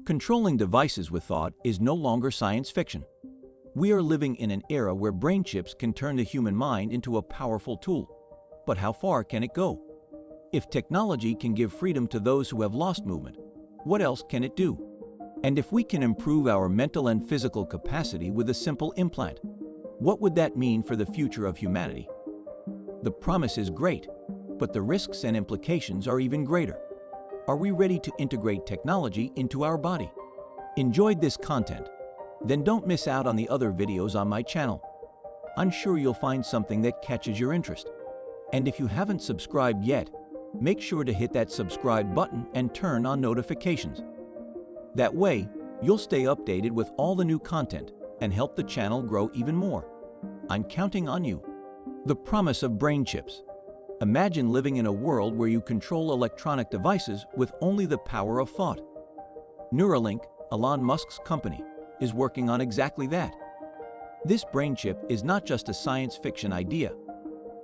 Controlling devices with thought is no longer science fiction. We are living in an era where brain chips can turn the human mind into a powerful tool. But how far can it go? If technology can give freedom to those who have lost movement, what else can it do? And if we can improve our mental and physical capacity with a simple implant, what would that mean for the future of humanity? The promise is great, but the risks and implications are even greater. Are we ready to integrate technology into our body? Enjoyed this content? Then don't miss out on the other videos on my channel. I'm sure you'll find something that catches your interest. And if you haven't subscribed yet, make sure to hit that subscribe button and turn on notifications. That way, you'll stay updated with all the new content and help the channel grow even more. I'm counting on you. The promise of brain chips. Imagine living in a world where you control electronic devices with only the power of thought. Neuralink, Elon Musk's company, is working on exactly that. This brain chip is not just a science fiction idea,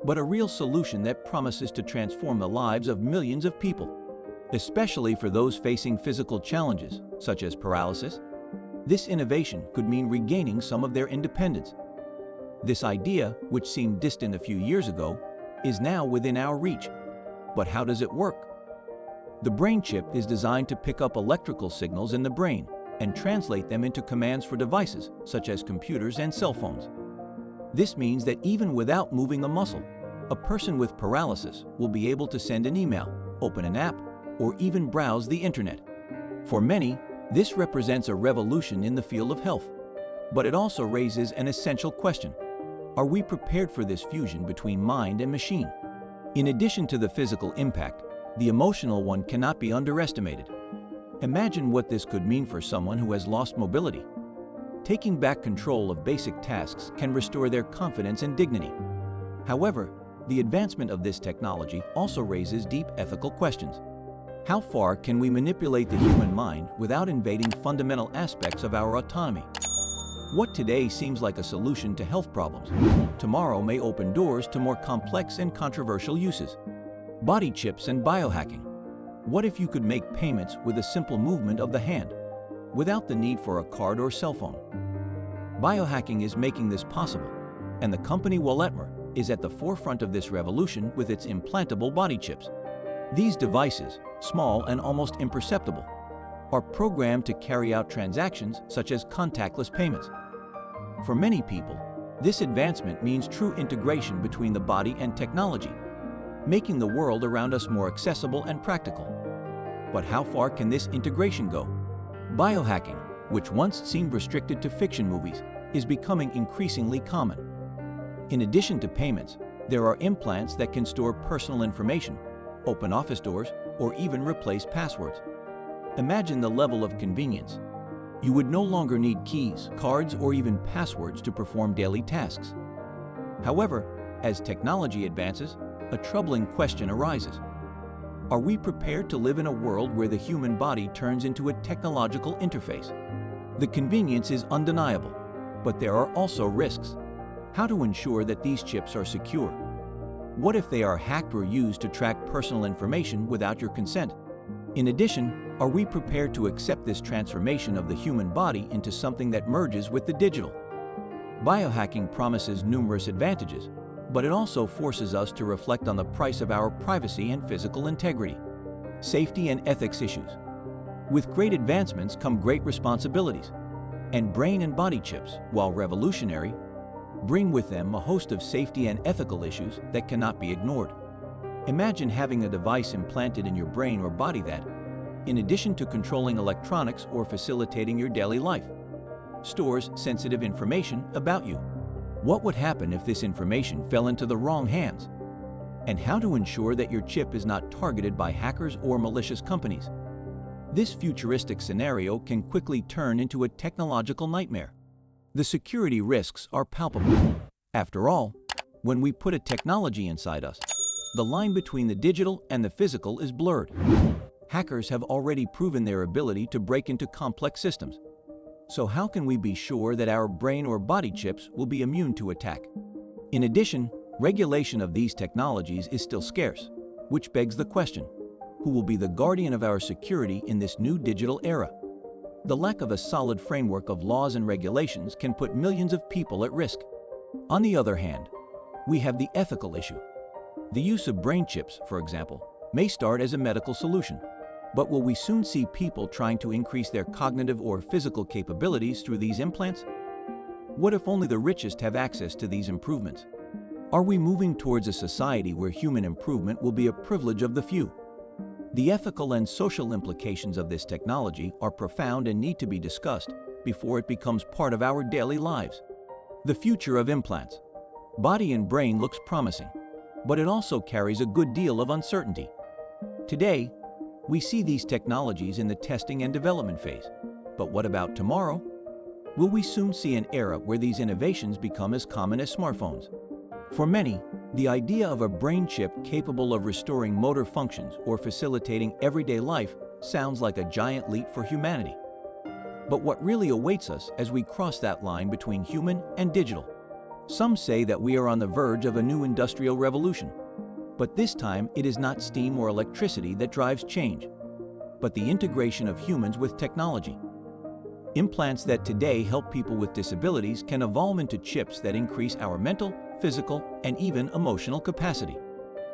but a real solution that promises to transform the lives of millions of people, especially for those facing physical challenges, such as paralysis. This innovation could mean regaining some of their independence. This idea, which seemed distant a few years ago, is now within our reach. But how does it work? The brain chip is designed to pick up electrical signals in the brain and translate them into commands for devices such as computers and cell phones. This means that even without moving a muscle, a person with paralysis will be able to send an email, open an app, or even browse the internet. For many, this represents a revolution in the field of health. But it also raises an essential question. Are we prepared for this fusion between mind and machine? In addition to the physical impact, the emotional one cannot be underestimated. Imagine what this could mean for someone who has lost mobility. Taking back control of basic tasks can restore their confidence and dignity. However, the advancement of this technology also raises deep ethical questions. How far can we manipulate the human mind without invading fundamental aspects of our autonomy? What today seems like a solution to health problems, tomorrow may open doors to more complex and controversial uses. Body chips and biohacking. What if you could make payments with a simple movement of the hand, without the need for a card or cell phone? Biohacking is making this possible, and the company Walletmer is at the forefront of this revolution with its implantable body chips. These devices, small and almost imperceptible, are programmed to carry out transactions such as contactless payments. For many people, this advancement means true integration between the body and technology, making the world around us more accessible and practical. But how far can this integration go? Biohacking, which once seemed restricted to fiction movies, is becoming increasingly common. In addition to payments, there are implants that can store personal information, open office doors, or even replace passwords. Imagine the level of convenience. You would no longer need keys, cards, or even passwords to perform daily tasks. However, as technology advances, a troubling question arises. Are we prepared to live in a world where the human body turns into a technological interface? The convenience is undeniable, but there are also risks. How to ensure that these chips are secure? What if they are hacked or used to track personal information without your consent? In addition, are we prepared to accept this transformation of the human body into something that merges with the digital? Biohacking promises numerous advantages, but it also forces us to reflect on the price of our privacy and physical integrity. Safety and ethics issues. With great advancements come great responsibilities, and brain and body chips, while revolutionary, bring with them a host of safety and ethical issues that cannot be ignored. Imagine having a device implanted in your brain or body that, in addition to controlling electronics or facilitating your daily life, stores sensitive information about you. What would happen if this information fell into the wrong hands? And how to ensure that your chip is not targeted by hackers or malicious companies? This futuristic scenario can quickly turn into a technological nightmare. The security risks are palpable. After all, when we put a technology inside us, the line between the digital and the physical is blurred. Hackers have already proven their ability to break into complex systems. So how can we be sure that our brain or body chips will be immune to attack? In addition, regulation of these technologies is still scarce, which begs the question, who will be the guardian of our security in this new digital era? The lack of a solid framework of laws and regulations can put millions of people at risk. On the other hand, we have the ethical issue. The use of brain chips, for example, may start as a medical solution, but will we soon see people trying to increase their cognitive or physical capabilities through these implants? What if only the richest have access to these improvements? Are we moving towards a society where human improvement will be a privilege of the few? The ethical and social implications of this technology are profound and need to be discussed before it becomes part of our daily lives. The future of implants. Body and brain looks promising, but it also carries a good deal of uncertainty. Today, we see these technologies in the testing and development phase. But what about tomorrow? Will we soon see an era where these innovations become as common as smartphones? For many, the idea of a brain chip capable of restoring motor functions or facilitating everyday life sounds like a giant leap for humanity. But what really awaits us as we cross that line between human and digital? Some say that we are on the verge of a new industrial revolution. But this time, it is not steam or electricity that drives change, but the integration of humans with technology. Implants that today help people with disabilities can evolve into chips that increase our mental, physical, and even emotional capacity.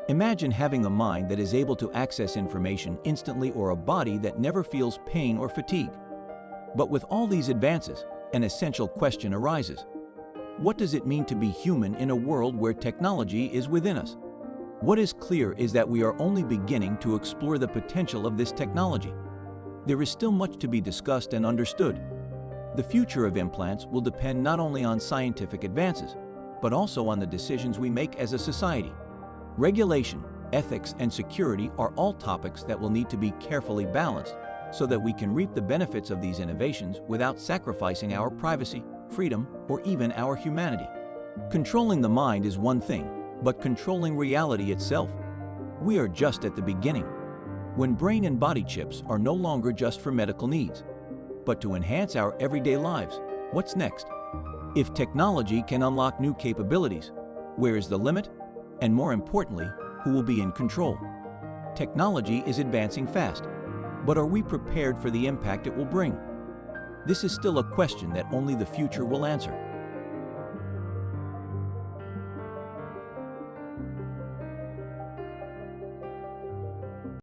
Imagine having a mind that is able to access information instantly or a body that never feels pain or fatigue. But with all these advances, an essential question arises. What does it mean to be human in a world where technology is within us? What is clear is that we are only beginning to explore the potential of this technology. There is still much to be discussed and understood. The future of implants will depend not only on scientific advances, but also on the decisions we make as a society. Regulation, ethics, and security are all topics that will need to be carefully balanced so that we can reap the benefits of these innovations without sacrificing our privacy, freedom, or even our humanity. Controlling the mind is one thing, but controlling reality itself? We are just at the beginning. When brain and body chips are no longer just for medical needs, but to enhance our everyday lives, what's next? If technology can unlock new capabilities, where is the limit? And more importantly, who will be in control? Technology is advancing fast, but are we prepared for the impact it will bring? This is still a question that only the future will answer.